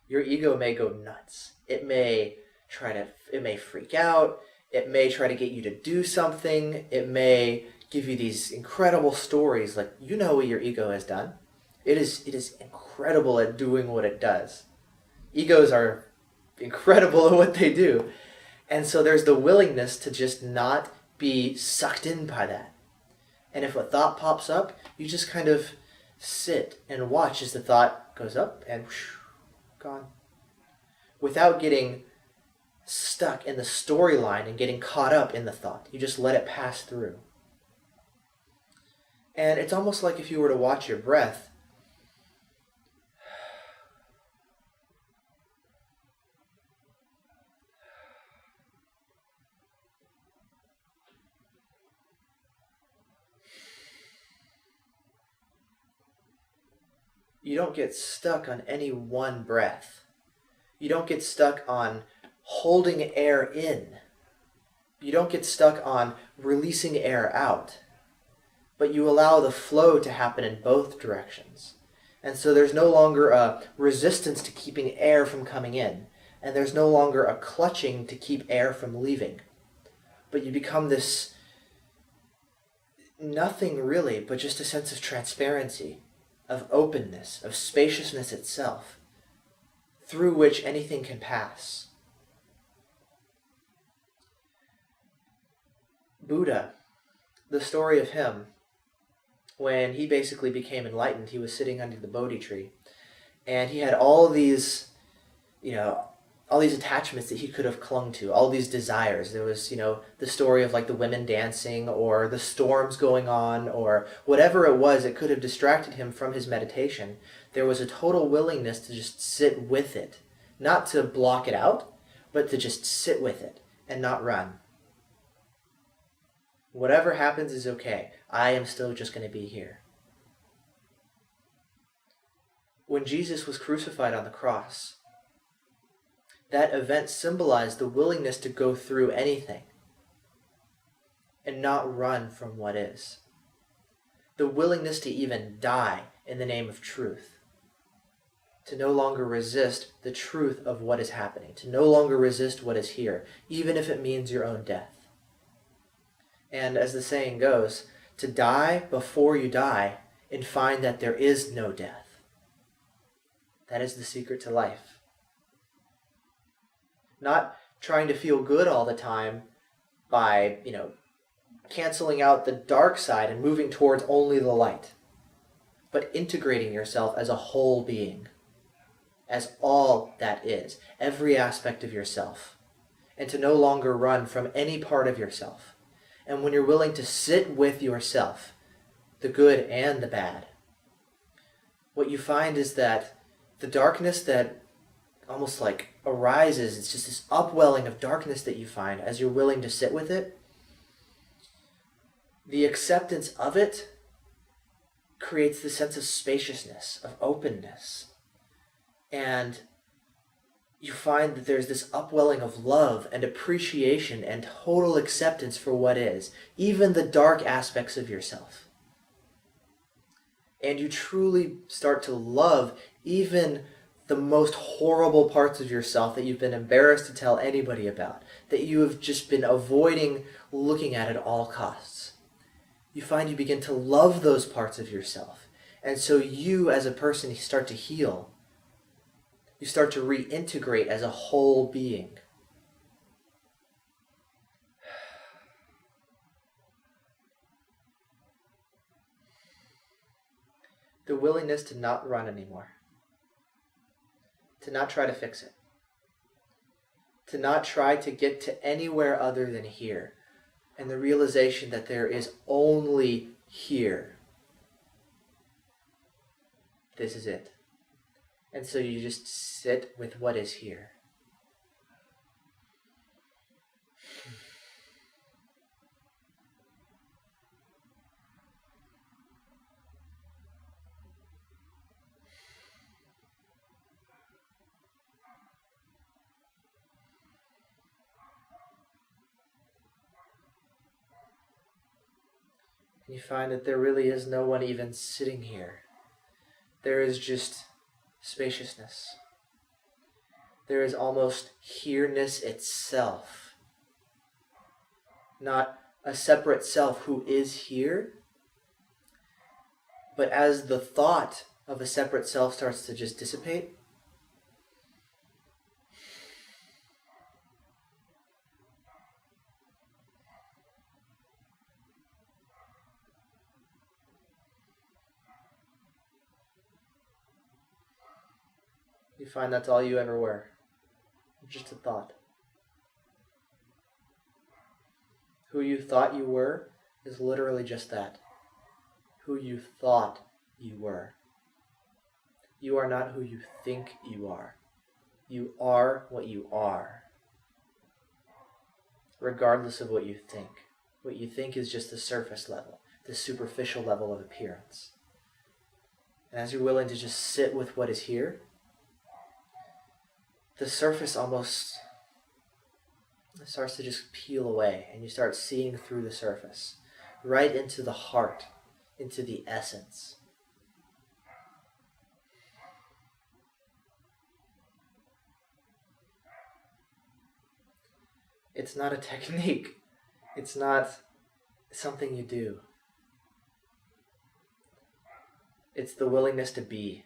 your ego may go nuts. It may freak out. It may try to get you to do something. It may give you these incredible stories. Like, you know what your ego has done. It is incredible at doing what it does. Egos are incredible at what they do. And so there's the willingness to just not be sucked in by that. And if a thought pops up, you just kind of sit and watch as the thought goes up and whoosh, gone. Without getting stuck in the storyline and getting caught up in the thought. You just let it pass through. And it's almost like if you were to watch your breath. You don't get stuck on any one breath. You don't get stuck on holding air in. You don't get stuck on releasing air out. But you allow the flow to happen in both directions. And so there's no longer a resistance to keeping air from coming in. And there's no longer a clutching to keep air from leaving. But you become this nothing really, but just a sense of transparency, of openness, of spaciousness itself, through which anything can pass. Buddha, the story of him, when he basically became enlightened, he was sitting under the Bodhi tree, and he had all these, all these attachments that he could have clung to, all these desires. There was, the story of like the women dancing, or the storms going on, or whatever it was that could have distracted him from his meditation. There was a total willingness to just sit with it, not to block it out, but to just sit with it and not run. Whatever happens is okay. I am still just going to be here. When Jesus was crucified on the cross, that event symbolized the willingness to go through anything and not run from what is. The willingness to even die in the name of truth. To no longer resist the truth of what is happening. To no longer resist what is here, even if it means your own death. And as the saying goes, to die before you die and find that there is no death. That is the secret to life. Not trying to feel good all the time by, canceling out the dark side and moving towards only the light. But integrating yourself as a whole being. As all that is. Every aspect of yourself. And to no longer run from any part of yourself. And when you're willing to sit with yourself, the good and the bad, what you find is that the darkness that almost like arises, it's just this upwelling of darkness that you find as you're willing to sit with it. The acceptance of it creates the sense of spaciousness, of openness. And you find that there's this upwelling of love and appreciation and total acceptance for what is, even the dark aspects of yourself. And you truly start to love even the most horrible parts of yourself that you've been embarrassed to tell anybody about, that you have just been avoiding looking at all costs. You find you begin to love those parts of yourself. And so you as a person, you start to heal. You start to reintegrate as a whole being. The willingness to not run anymore. To not try to fix it. To not try to get to anywhere other than here. And the realization that there is only here. This is it. And so you just sit with what is here. And you find that there really is no one even sitting here. There is just spaciousness. There is almost here-ness itself. Not a separate self who is here, but as the thought of a separate self starts to just dissipate, you find that's all you ever were. Just a thought. Who you thought you were is literally just that. Who you thought you were. You are not who you think you are. You are what you are, regardless of what you think. What you think is just the surface level, the superficial level of appearance. And as you're willing to just sit with what is here, the surface almost starts to just peel away, and you start seeing through the surface, right into the heart, into the essence. It's not a technique. It's not something you do. It's the willingness to be.